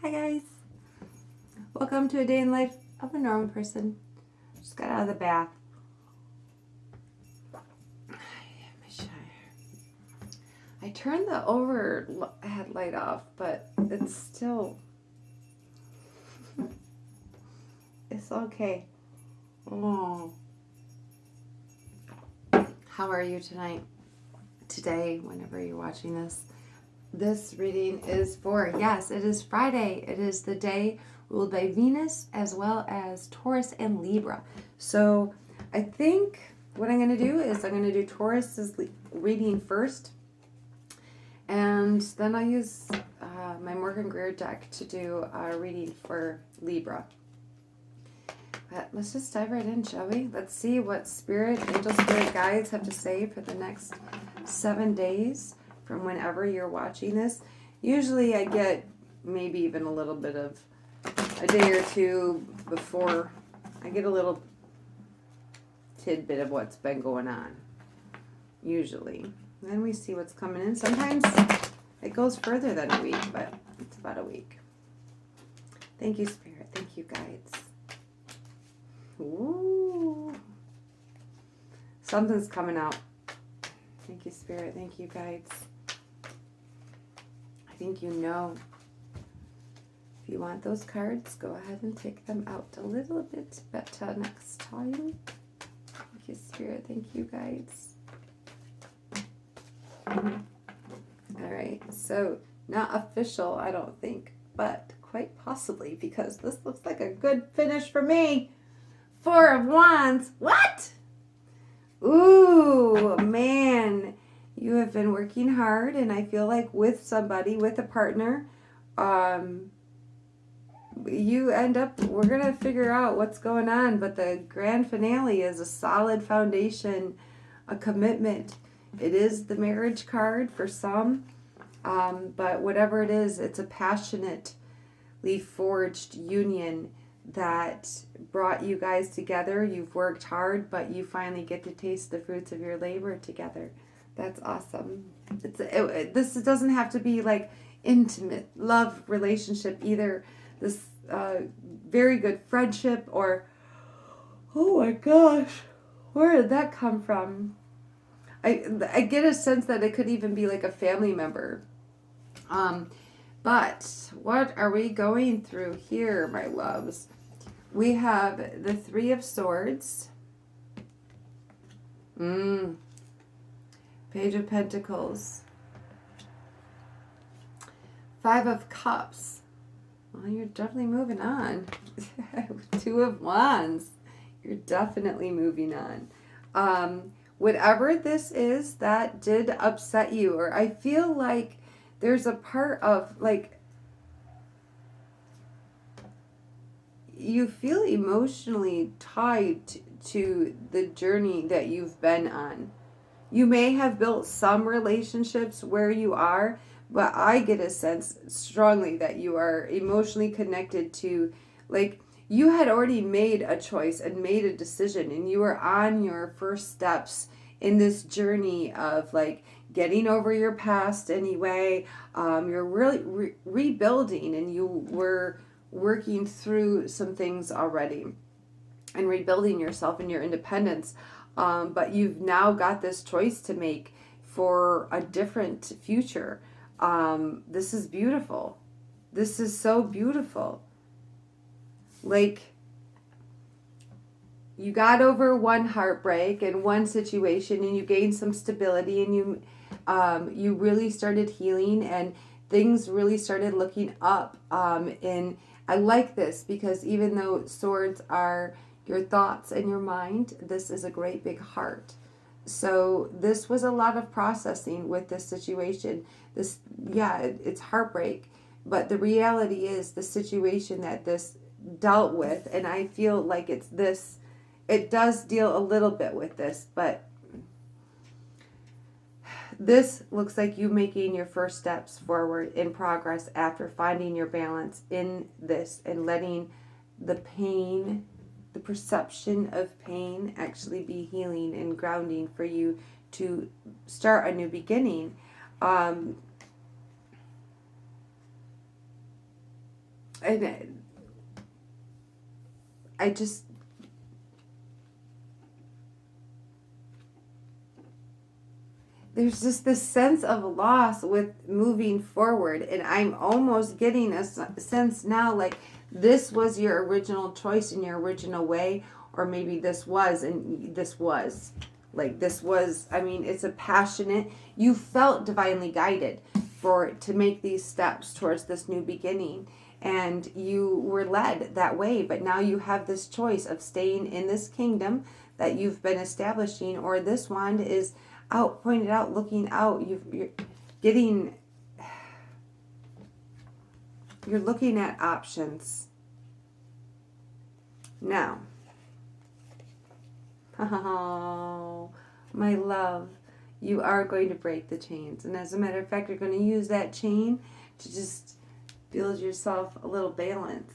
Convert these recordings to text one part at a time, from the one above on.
Hi guys, welcome to a day in life of a normal person. Just got out of the bath. I turned the overhead light off, but it's still, it's okay. Oh, how are you tonight? Today, whenever you're watching this. This reading is for, yes, it is Friday. It is the day ruled by Venus as well as Taurus and Libra. So I think what I'm going to do is I'm going to do Taurus's reading first. And then I'll use my Morgan Greer deck to do a reading for Libra. But let's just dive right in, shall we? Let's see what angel spirit guides have to say for the next 7 days. From whenever you're watching this. Usually I get maybe even a little bit of a day or two before. I get a little tidbit of what's been going on. Usually. Then we see what's coming in. Sometimes it goes further than a week, but it's about a week. Thank you, Spirit. Thank you, guides. Ooh. Something's coming out. Thank you, Spirit. Thank you, guides. I think you know. If you want those cards, go ahead and take them out a little bit better next time. Thank you, Spirit. Thank you, guides. All right, so not official, I don't think, but quite possibly, because this looks like a good finish for me. 4 of Wands. What? Ooh, man. You have been working hard, and I feel like with somebody, with a partner, you end up, we're going to figure out what's going on, but the grand finale is a solid foundation, a commitment. It is the marriage card for some, but whatever it is, it's a passionately forged union that brought you guys together. You've worked hard, but you finally get to taste the fruits of your labor together. That's awesome. This doesn't have to be like intimate love relationship either. This very good friendship or, oh my gosh, where did that come from? I get a sense that it could even be like a family member. But what are we going through here, my loves? We have the 3 of Swords. Page of Pentacles. 5 of Cups. Well, you're definitely moving on. 2 of Wands. You're definitely moving on. Whatever this is that did upset you, or I feel like there's a part of, like, you feel emotionally tied to the journey that you've been on. You may have built some relationships where you are, but I get a sense strongly that you are emotionally connected to, like, you had already made a choice and made a decision, and you were on your first steps in this journey of, like, getting over your past anyway. You're really rebuilding, and you were working through some things already and rebuilding yourself and your independence. But you've now got this choice to make for a different future. This is beautiful. This is so beautiful. Like, you got over one heartbreak and one situation, and you gained some stability, and you really started healing, and things really started looking up. And I like this because even though swords are your thoughts and your mind, this is a great big heart. So this was a lot of processing with this situation. It's heartbreak, but the reality is the situation that this dealt with, and I feel like it does deal a little bit with this, but this looks like you making your first steps forward in progress after finding your balance in this and letting the pain, the perception of pain actually be healing and grounding for you to start a new beginning. And I just, there's just this sense of loss with moving forward. And I'm almost getting a sense now like this was your original choice in your original way, or maybe this was, and this was. Like this was, I mean, it's a passionate, you felt divinely guided to make these steps towards this new beginning. And you were led that way, but now you have this choice of staying in this kingdom that you've been establishing, or this wand is out, pointed out, looking out. You're getting, you're looking at options. Now, oh, my love, you are going to break the chains. And as a matter of fact, you're going to use that chain to just build yourself a little balance.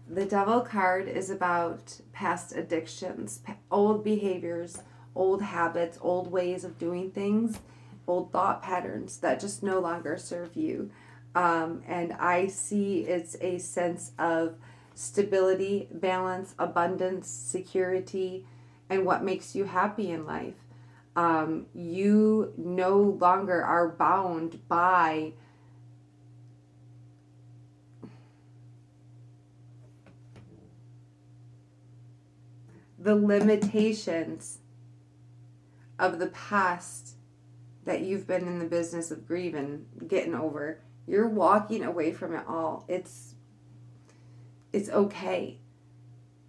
The Devil card is about past addictions, old behaviors, old habits, old ways of doing things, old thought patterns that just no longer serve you. And I see it's a sense of stability, balance, abundance, security, and what makes you happy in life. You no longer are bound by the limitations of the past that you've been in the business of grieving, getting over. You're walking away from it all. It's okay.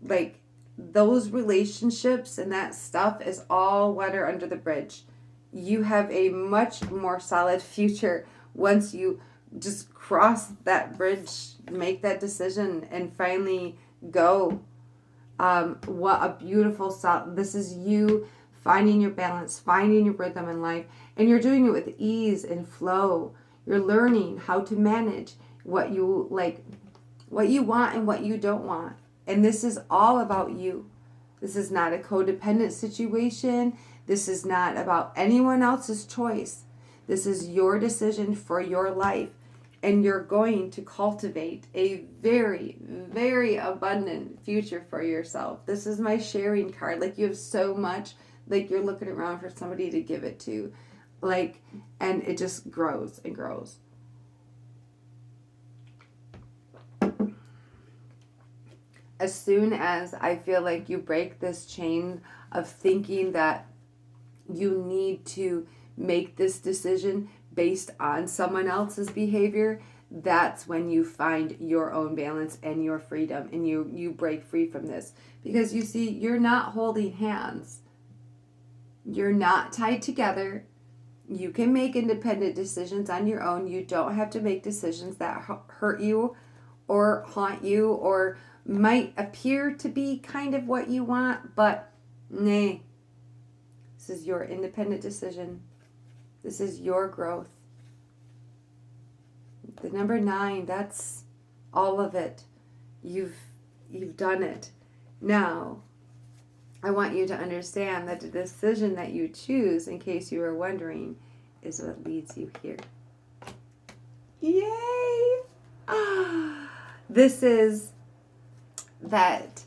Like, those relationships and that stuff is all water under the bridge. You have a much more solid future once you just cross that bridge, make that decision, and finally go. What a beautiful this is you finding your balance, finding your rhythm in life, and you're doing it with ease and flow. You're learning how to manage what you like, what you want and what you don't want. And this is all about you. This is not a codependent situation. This is not about anyone else's choice. This is your decision for your life. And you're going to cultivate a very, very abundant future for yourself. This is my sharing card. Like, you have so much, like, you're looking around for somebody to give it to. Like, and it just grows and grows. As soon as I feel like you break this chain of thinking that you need to make this decision based on someone else's behavior, that's when you find your own balance and your freedom, and you break free from this. Because you see, you're not holding hands. You're not tied together. You can make independent decisions on your own. You don't have to make decisions that hurt you or haunt you or might appear to be kind of what you want, but nay. This is your independent decision. This is your growth. The number 9, that's all of it. You've done it. Now, I want you to understand that the decision that you choose, in case you were wondering, is what leads you here. Yay! This is that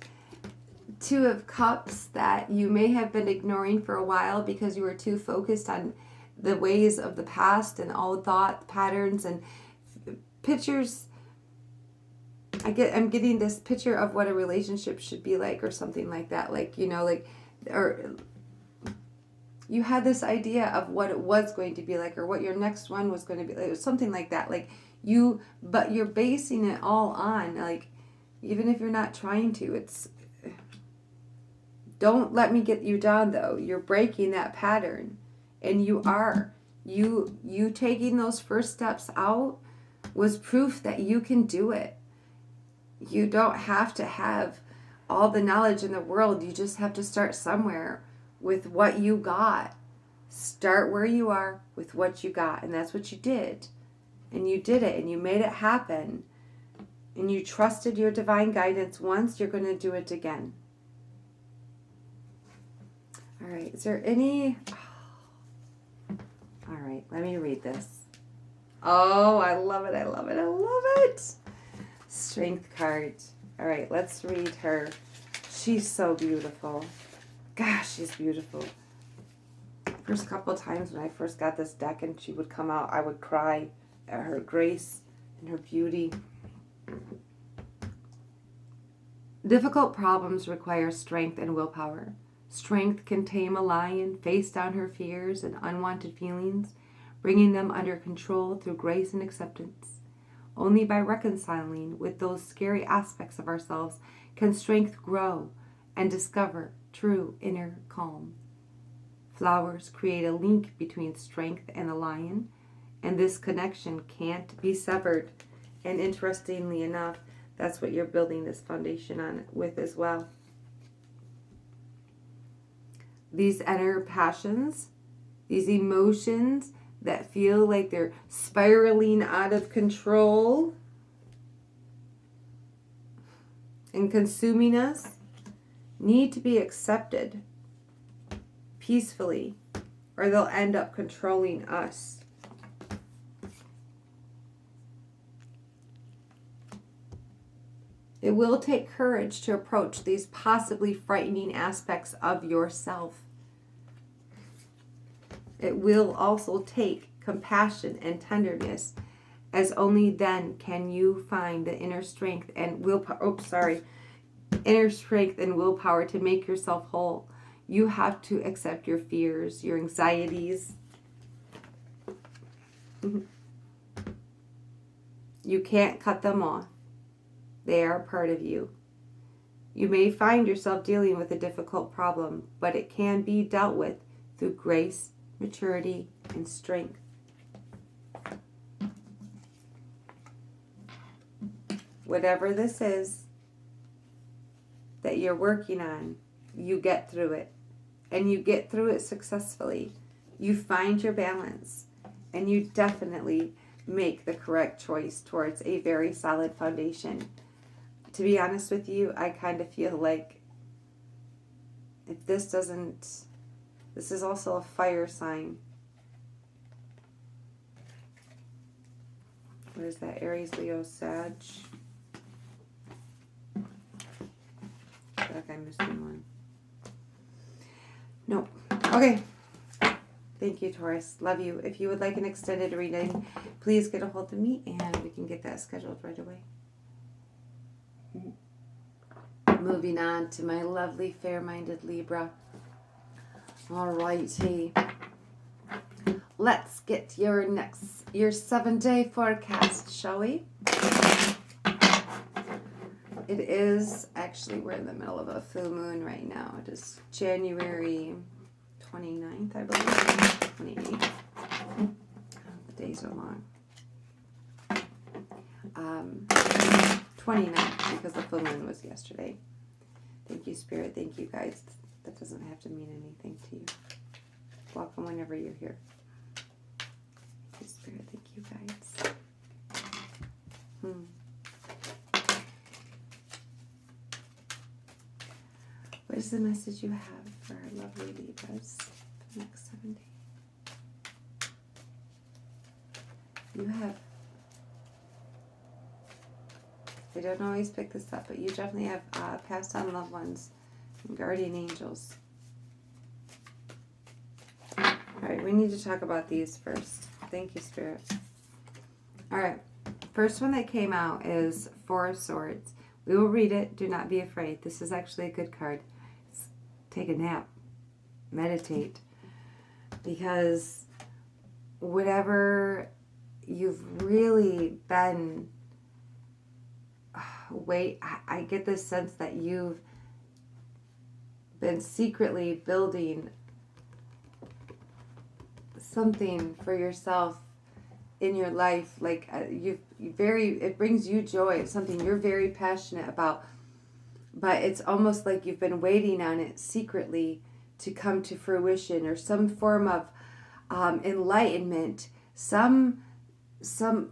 2 of Cups that you may have been ignoring for a while because you were too focused on the ways of the past and old thought patterns and pictures. I'm getting this picture of what a relationship should be like, or something like that. Like, you know, like, or you had this idea of what it was going to be like, or what your next one was going to be like, or something like that. Like, but you're basing it all on, like, even if you're not trying to, it's, don't let me get you down though. You're breaking that pattern, and you are. You taking those first steps out was proof that you can do it. You don't have to have all the knowledge in the world. You just have to start somewhere with what you got. Start where you are with what you got. And that's what you did. And you did it, and you made it happen. And you trusted your divine guidance once, you're going to do it again. All right. Is there any... All right, let me read this. Oh, I love it. I love it. I love it. Strength card. All right, let's read her. She's so beautiful. Gosh, she's beautiful. First couple of times when I first got this deck and she would come out, I would cry at her grace and her beauty. Difficult problems require strength and willpower. Strength can tame a lion, face down her fears and unwanted feelings, bringing them under control through grace and acceptance. Only by reconciling with those scary aspects of ourselves can strength grow and discover true inner calm. Flowers create a link between strength and the lion, and this connection can't be severed. And interestingly enough, that's what you're building this foundation on with as well. These inner passions, these emotions that feel like they're spiraling out of control and consuming us, need to be accepted peacefully, or they'll end up controlling us. It will take courage to approach these possibly frightening aspects of yourself. It will also take compassion and tenderness, as only then can you find the inner strength and willpower. Inner strength and willpower to make yourself whole. You have to accept your fears, your anxieties. You can't cut them off. They are a part of you. You may find yourself dealing with a difficult problem, but it can be dealt with through grace, maturity, and strength. Whatever this is that you're working on, you get through it. And you get through it successfully. You find your balance. And you definitely make the correct choice towards a very solid foundation. To be honest with you, I kind of feel like if this doesn't... This is also a fire sign. What is that? Aries, Leo, Sag. I feel like I'm missing one. Nope. Okay. Thank you, Taurus. Love you. If you would like an extended reading, please get a hold of me and we can get that scheduled right away. Moving on to my lovely fair-minded Libra. Alrighty. Let's get your 7-day forecast, shall we? It is, actually, we're in the middle of a full moon right now. It is January 29th, I believe. 28th. The days are long. 29th, because the full moon was yesterday. Thank you, Spirit. Thank you, guys. That doesn't have to mean anything to you. Welcome whenever you're here. Thank you, Spirit. Thank you, guys. What is the message you have for our lovely Libras for the next 7 days? You have, I don't always pick this up, but you definitely have passed on loved ones and guardian angels. All right, we need to talk about these first. Thank you, Spirit. All right, first one that came out is Four of Swords. We will read it. Do not be afraid. This is actually a good card. Take a nap. Meditate. Because whatever you've really been... I get this sense that you've been secretly building something for yourself in your life. Like it brings you joy. It's something you're very passionate about. But it's almost like you've been waiting on it secretly to come to fruition, or some form of enlightenment.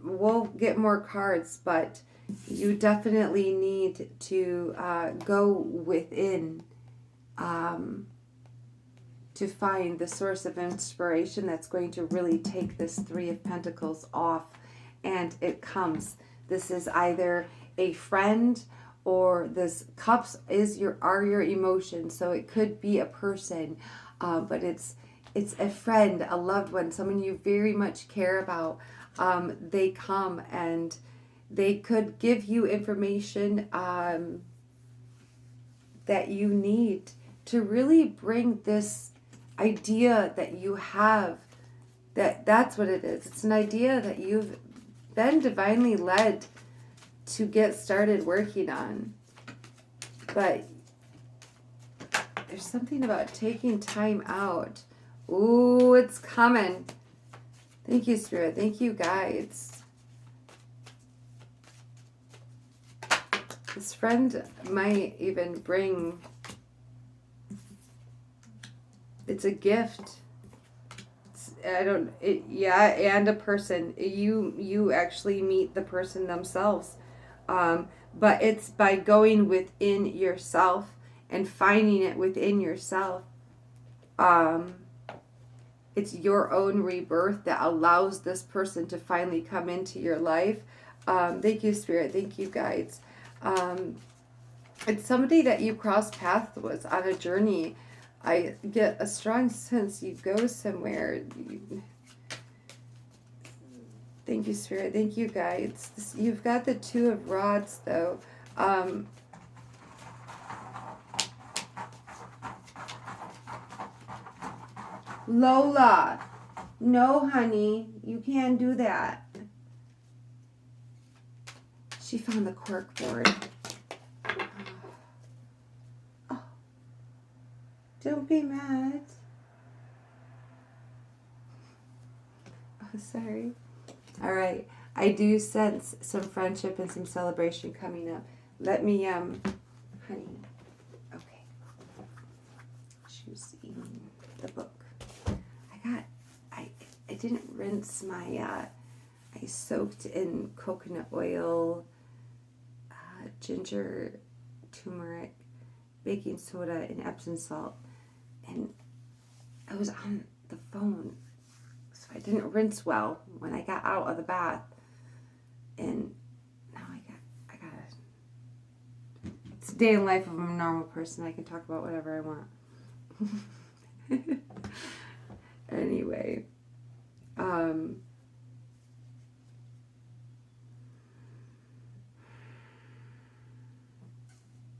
We'll get more cards, but you definitely need to go within to find the source of inspiration that's going to really take this Three of Pentacles off. And it comes. This is either a friend, or this cups are your emotions. So it could be a person, but it's a friend, a loved one, someone you very much care about. They come and they could give you information that you need to really bring this idea that you have. That's what it is. It's an idea that you've been divinely led to get started working on. But there's something about taking time out. Ooh, it's coming. Thank you, Spirit. Thank you, guides. This friend might even bring, it's a gift. And a person. You actually meet the person themselves. But it's by going within yourself and finding it within yourself. It's your own rebirth that allows this person to finally come into your life. Thank you, Spirit. Thank you, guides. It's somebody that you cross paths with on a journey. I get a strong sense you go somewhere. Thank you, Spirit. Thank you, guides. You've got the Two of Rods, though. Lola, no, honey, you can't do that. She found the cork board. Oh, don't be mad. Oh, sorry. All right. I do sense some friendship and some celebration coming up. Let me, honey. Okay. Choosing the book. I didn't rinse my, I soaked in coconut oil, ginger, turmeric, baking soda, and Epsom salt. And I was on the phone, so I didn't rinse well when I got out of the bath. And now I gotta, it's a day in life of a normal person. I can talk about whatever I want. Anyway,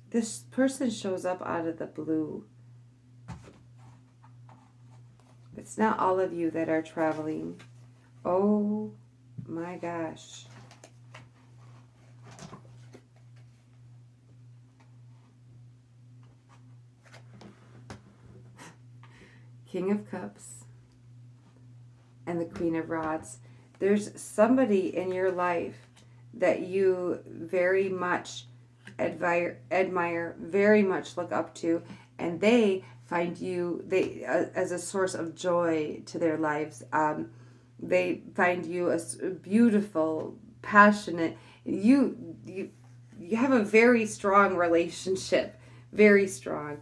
this person shows up out of the blue. It's not all of you that are traveling. Oh my gosh. King of Cups and the Queen of Rods. There's somebody in your life that you very much admire, very much look up to, and they find you as a source of joy to their lives. They find you a beautiful, passionate. You have a very strong relationship, very strong.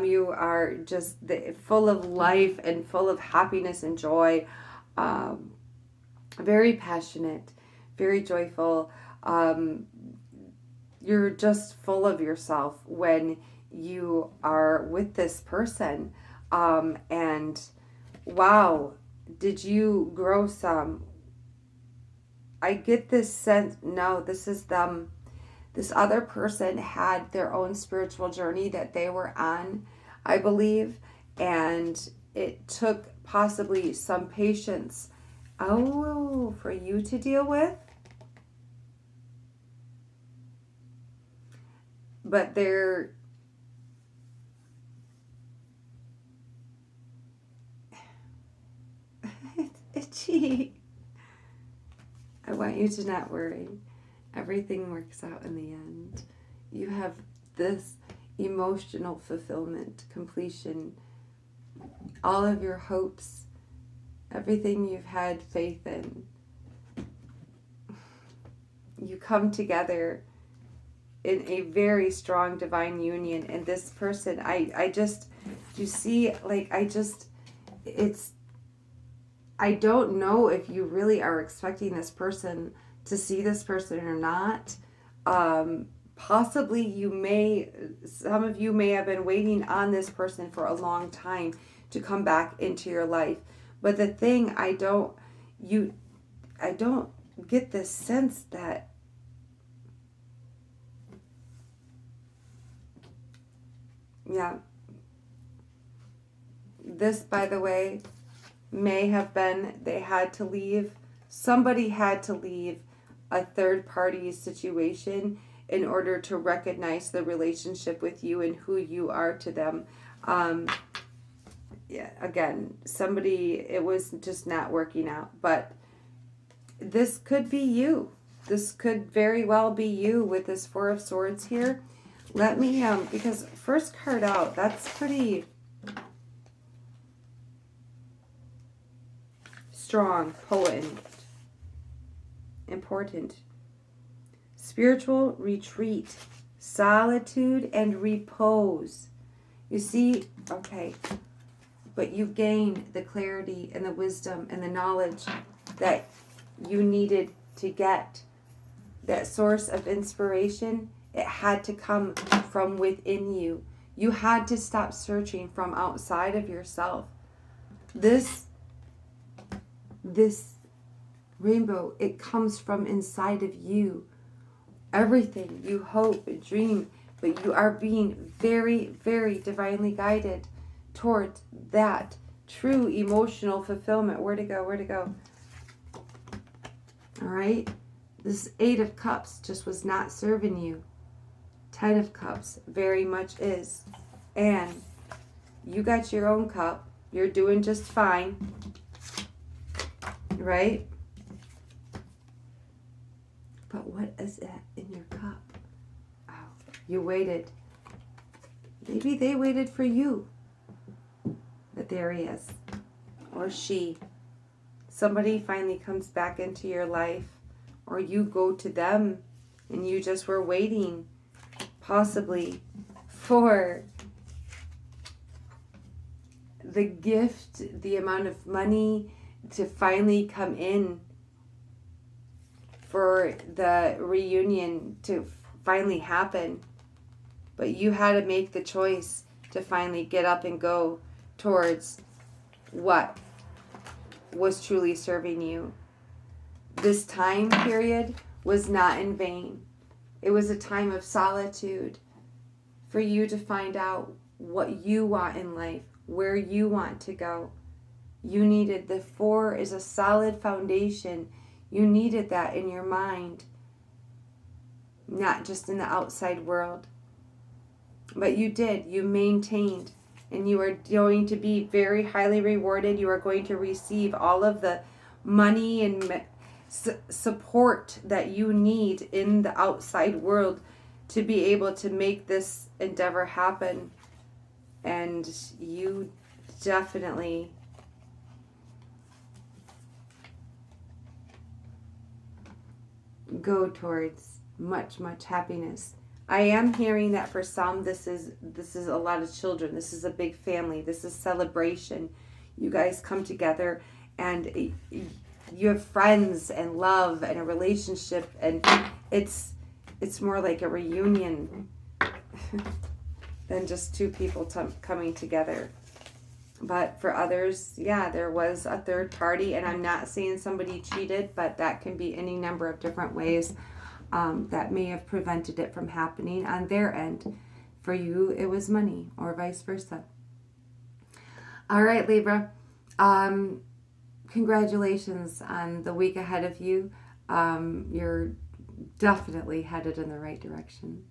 You are just full of life and full of happiness and joy. Very passionate, very joyful. You're just full of yourself when you are with this person. And wow, did you grow some? I get this sense, no, this is them. This other person had their own spiritual journey that they were on, I believe, and it took possibly some patience, for you to deal with. But they're it's itchy. I want you to not worry. Everything works out in the end. You have this emotional fulfillment, completion, all of your hopes, everything you've had faith in. You come together in a very strong divine union. And this person, I You see, like, I don't know if you really are expecting this person to see this person or not. Possibly some of you may have been waiting on this person for a long time to come back into your life. But the thing, I don't get this sense that this, by the way, may have been they had to leave. Somebody had to leave a third party situation in order to recognize the relationship with you and who you are to them. Again, it was just not working out. But this could be you. This could very well be you with this Four of Swords here. Let me, because first card out, that's pretty strong, potent, important. Spiritual retreat, solitude, and repose. You see, okay, but you gained the clarity and the wisdom and the knowledge that you needed to get. That source of inspiration, it had to come from within you. You had to stop searching from outside of yourself. This rainbow, it comes from inside of you. Everything you hope and dream, but you are being very, very divinely guided towards that true emotional fulfillment. Where to go? Where to go? All right. This 8 of Cups just was not serving you. 10 of Cups very much is. And you got your own cup. You're doing just fine. Right? But what is that in your cup? Oh, you waited. Maybe they waited for you. But there he is. Or she. Somebody finally comes back into your life. Or you go to them and you just were waiting, possibly, for the gift, the amount of money to finally come in, for the reunion to finally happen. But you had to make the choice to finally get up and go towards what was truly serving you. This time period was not in vain. It was a time of solitude for you to find out what you want in life, where you want to go. You needed, the 4 is a solid foundation. You needed that in your mind, not just in the outside world. But you did. You maintained, and you are going to be very highly rewarded. You are going to receive all of the money and support that you need in the outside world to be able to make this endeavor happen. And you definitely go towards much, much happiness. I am hearing that for some, this is a lot of children. This is a big family. This is celebration. You guys come together and you have friends and love and a relationship, and it's more like a reunion than just two people coming together. But for others, yeah, there was a third party, and I'm not saying somebody cheated, but that can be any number of different ways that may have prevented it from happening on their end. For you, it was money, or vice versa. All right, Libra. Congratulations on the week ahead of you. You're definitely headed in the right direction.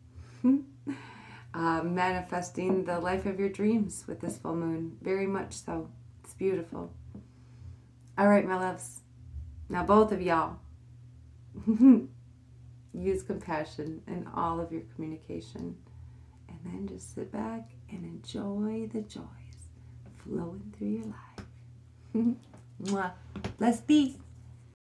Manifesting the life of your dreams with this full moon. Very much so. It's beautiful. All right, my loves. Now, both of y'all, use compassion in all of your communication. And then just sit back and enjoy the joys flowing through your life. Mwah. Let's be.